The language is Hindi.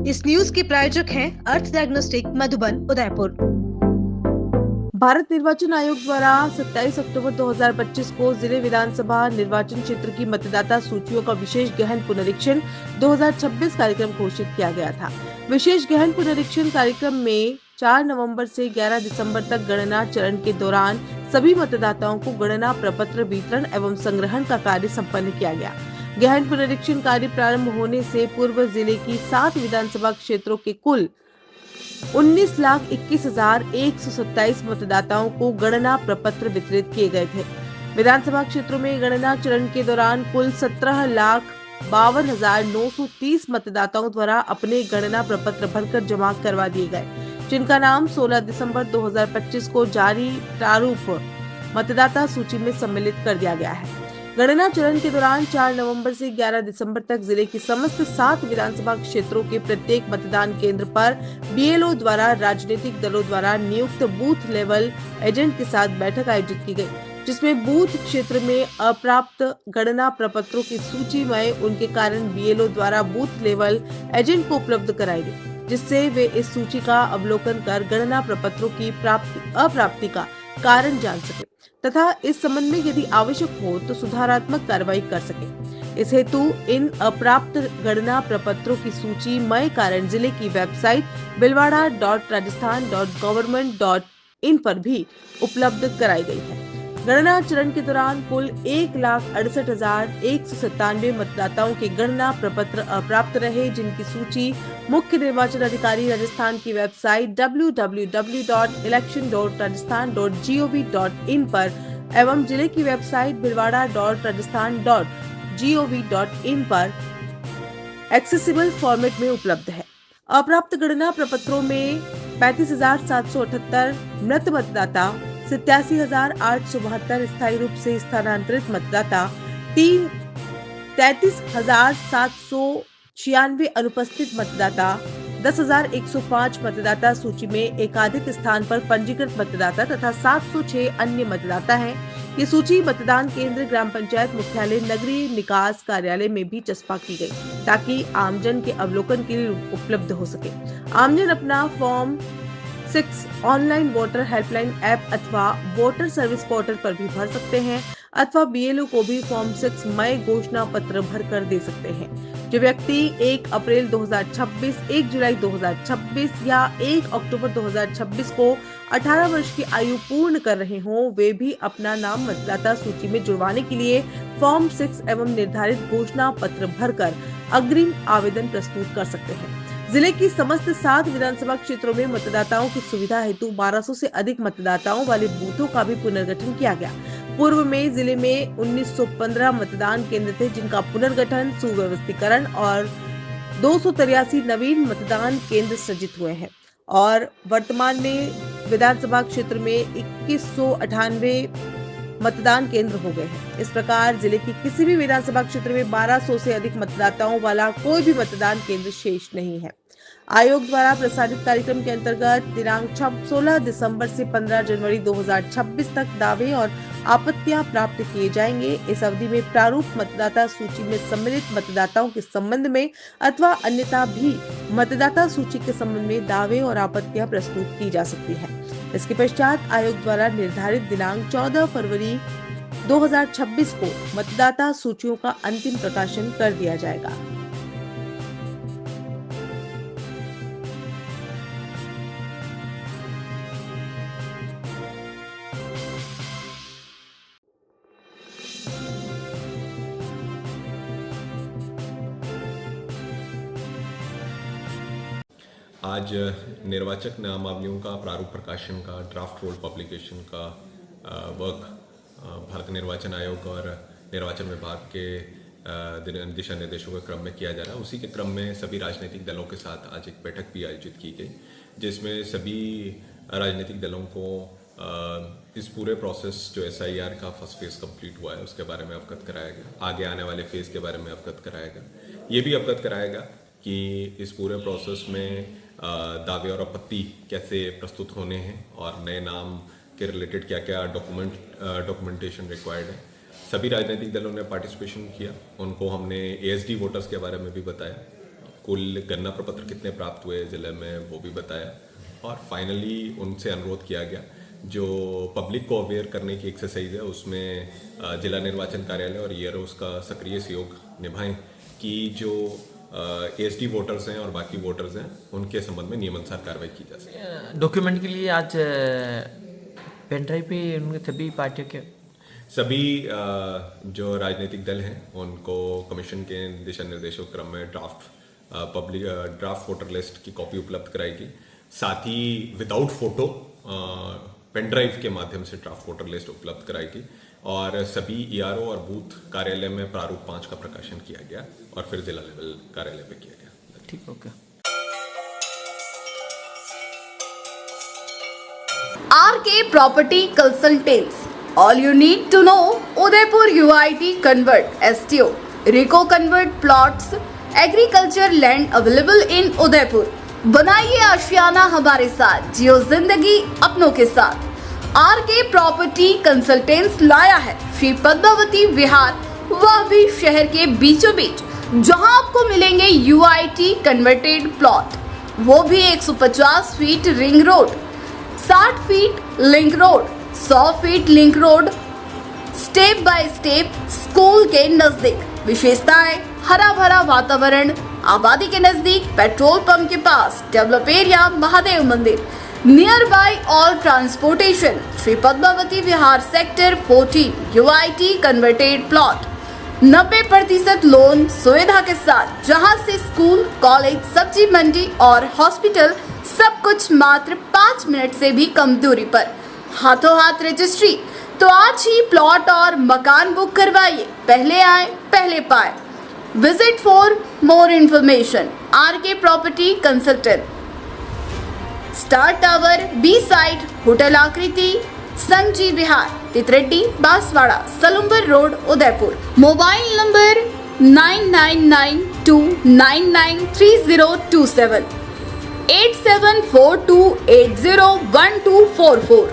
इस न्यूज के प्रायोजक हैं अर्थ डायग्नोस्टिक मधुबन उदयपुर। भारत निर्वाचन आयोग द्वारा 27 अक्टूबर 2025 को जिले विधानसभा निर्वाचन क्षेत्र की मतदाता सूचियों का विशेष गहन पुनरीक्षण 2026 कार्यक्रम घोषित किया गया था। विशेष गहन पुनरीक्षण कार्यक्रम में 4 नवंबर से 11 दिसंबर तक गणना चरण के दौरान सभी मतदाताओं को गणना प्रपत्र वितरण एवं संग्रहण का कार्य संपन्न किया गया। गहन पुनरीक्षण कार्य प्रारंभ होने से पूर्व जिले की 7 विधानसभा क्षेत्रों के कुल 19,21,127 मतदाताओं को गणना प्रपत्र वितरित किए गए थे। विधानसभा क्षेत्रों में गणना चरण के दौरान कुल 17,52,930 मतदाताओं द्वारा अपने गणना प्रपत्र भरकर जमा करवा दिए गए, जिनका नाम 16 दिसंबर 2025 को जारी प्रारूप मतदाता सूची में सम्मिलित कर दिया गया है। गणना चरण के दौरान 4 नवंबर से 11 दिसंबर तक जिले की समस्त 7 विधानसभा क्षेत्रों के प्रत्येक मतदान केंद्र पर बीएलओ द्वारा राजनीतिक दलों द्वारा नियुक्त बूथ लेवल एजेंट के साथ बैठक आयोजित की गई, जिसमें बूथ क्षेत्र में अप्राप्त गणना प्रपत्रों की सूची में उनके कारण बीएलओ द्वारा बूथ लेवल एजेंट को उपलब्ध कराई गई, जिससे वे इस सूची का अवलोकन कर गणना प्रपत्रों की अप्राप्ति का कारण जान सके तथा इस संबंध में यदि आवश्यक हो तो सुधारात्मक कार्रवाई कर सके। इस हेतु इन अप्राप्त गणना प्रपत्रों की सूची मय कारण जिले की वेबसाइट bilwada.rajasthan.government.in पर भी उपलब्ध कराई गई है। गणना चरण के दौरान कुल 1,68,197 मतदाताओं के गणना प्रपत्र अप्राप्त रहे, जिनकी सूची मुख्य निर्वाचन अधिकारी राजस्थान की वेबसाइट www.election.rajasthan.gov.in पर एवं जिले की वेबसाइट bilwada.rajasthan.gov.in पर एक्सेसिबल फॉर्मेट में उपलब्ध है। अप्राप्त गणना प्रपत्रों में 35,778 मृत मतदाता, 87,872 स्थायी रूप से स्थानांतरित मतदाता, 33,796 अनुपस्थित मतदाता, 10,105 मतदाता सूची में एकाधिक स्थान पर पंजीकृत मतदाता तथा 706 अन्य मतदाता हैं। ये सूची मतदान केंद्र, ग्राम पंचायत मुख्यालय, नगरीय निकास कार्यालय में भी चस्पा की गई, ताकि आमजन के अवलोकन के लिए उपलब्ध हो सके। आमजन अपना form 6 online voter helpline app अथवा वोटर सर्विस पोर्टल पर भी भर सकते हैं अथवा बीएलओ को भी फॉर्म 6 मई घोषणा पत्र भर कर दे सकते हैं। जो व्यक्ति 1 अप्रैल 2026, 1 जुलाई 2026 या 1 अक्टूबर 2026 को 18 वर्ष की आयु पूर्ण कर रहे हों, वे भी अपना नाम मतदाता सूची में जुड़वाने के लिए फॉर्म 6 एवं निर्धारित घोषणा पत्र भरकर अग्रिम आवेदन प्रस्तुत कर सकते हैं। जिले की समस्त 7 विधानसभा क्षेत्रों में मतदाताओं की सुविधा हेतु 1200 से अधिक मतदाताओं वाले बूथों का भी पुनर्गठन किया गया। पूर्व में जिले में 1915 मतदान केंद्र थे, जिनका पुनर्गठन, सुव्यवस्थीकरण और 283 नवीन मतदान केंद्र सृजित हुए हैं और वर्तमान में विधानसभा क्षेत्र में 2198 मतदान केंद्र हो गए हैं। इस प्रकार जिले की किसी भी विधानसभा क्षेत्र में 1200 से अधिक मतदाताओं वाला कोई भी मतदान केंद्र शेष नहीं है। आयोग द्वारा प्रसारित कार्यक्रम के अंतर्गत दिनांक 16 दिसंबर से 15 जनवरी 2026 तक दावे और आपत्तियां प्राप्त किए जाएंगे। इस अवधि में प्रारूप मतदाता सूची में सम्मिलित मतदाताओं के संबंध में अथवा अन्यथा भी मतदाता सूची के संबंध में दावे और आपत्तियां प्रस्तुत की जा सकती है। इसके पश्चात आयोग द्वारा निर्धारित दिनांक 14 फरवरी 2026 को मतदाता सूचियों का अंतिम प्रकाशन कर दिया जाएगा। आज निर्वाचक नामावलियों का प्रारूप प्रकाशन का ड्राफ्ट रोल पब्लिकेशन का वर्क भारत निर्वाचन आयोग और निर्वाचन विभाग के दिशा निर्देशों के क्रम में किया जा रहा है। उसी के क्रम में सभी राजनीतिक दलों के साथ आज एक बैठक भी आयोजित की गई, जिसमें सभी राजनीतिक दलों को इस पूरे प्रोसेस जो SIR का फर्स्ट फेज़ कंप्लीट हुआ है उसके बारे में अवगत कराया गया, आगे आने वाले फेज़ के बारे में अवगत कराया गया। ये भी अवगत कराया गया कि इस पूरे प्रोसेस में दावे और आपत्ति कैसे प्रस्तुत होने हैं और नए नाम के रिलेटेड क्या क्या डॉक्यूमेंटेशन रिक्वायर्ड है। सभी राजनीतिक दलों ने पार्टिसिपेशन किया, उनको हमने ASD वोटर्स के बारे में भी बताया कुल गन्ना प्रपत्र कितने प्राप्त हुए ज़िले में वो भी बताया, और फाइनली उनसे अनुरोध किया गया जो पब्लिक को अवेयर करने की एक्सरसाइज है उसमें जिला निर्वाचन कार्यालय और ईआरओ उसका सक्रिय सहयोग निभाएं कि जो एसटी वोटर्स हैं और बाकी वोटर्स हैं उनके संबंध में नियमानुसार कार्रवाई की जा सके। डॉक्यूमेंट के लिए आज पेन ड्राइव पे उनके सभी पार्टियों के सभी जो राजनीतिक दल हैं उनको कमीशन के दिशा निर्देशों क्रम में ड्राफ्ट वोटर लिस्ट की कॉपी उपलब्ध कराएगी। साथ ही विदाउट फोटो पेन ड्राइव के माध्यम से ड्राफ्ट वोटर लिस्ट उपलब्ध कराएगी, और सभी ईआरओ और बूथ कार्यालय में प्रारूप 5 का प्रकाशन किया गया और फिर जिला लेवल कार्यालय पे किया गया। ठीक, okay. RK Property Consultants. All you need to know: Udaipur UIT Convert STO, Rico Convert Plots, Agriculture Land available in Udaipur. बनाइए आशियाना हमारे साथ, जियो जिंदगी अपनों के साथ। RK Property Consultants लाया है श्री पद्मावती विहार, वह भी शहर के बीचों बीच, जहां आपको मिलेंगे UIT कन्वर्टेड प्लॉट, वो भी 150 feet ring road, 60 feet link road, 100 feet link road, step by step school के नजदीक। विशेषताएं: हरा भरा वातावरण, आबादी के नजदीक, पेट्रोल पंप के पास, डेवलप एरिया, महादेव मंदिर, near by all transportation. Shri Padmavati Vihar sector 14 UIT converted plot, 90% loan सुविधा के साथ, जहां से स्कूल, कॉलेज, सब्जी मंडी और हॉस्पिटल सब कुछ मात्र 5 मिनट से भी कम दूरी पर। हाथों हाथ रजिस्ट्री। तो आज ही प्लॉट और मकान बुक करवाइए, पहले आए पहले पाए। Visit for more information RK property consultant, star tower, B side, hotel Akriti, Sanji Vihar, Titardi, Banswara, Salumbar road, Udaipur. Mobile number 9992993027, 8742801244।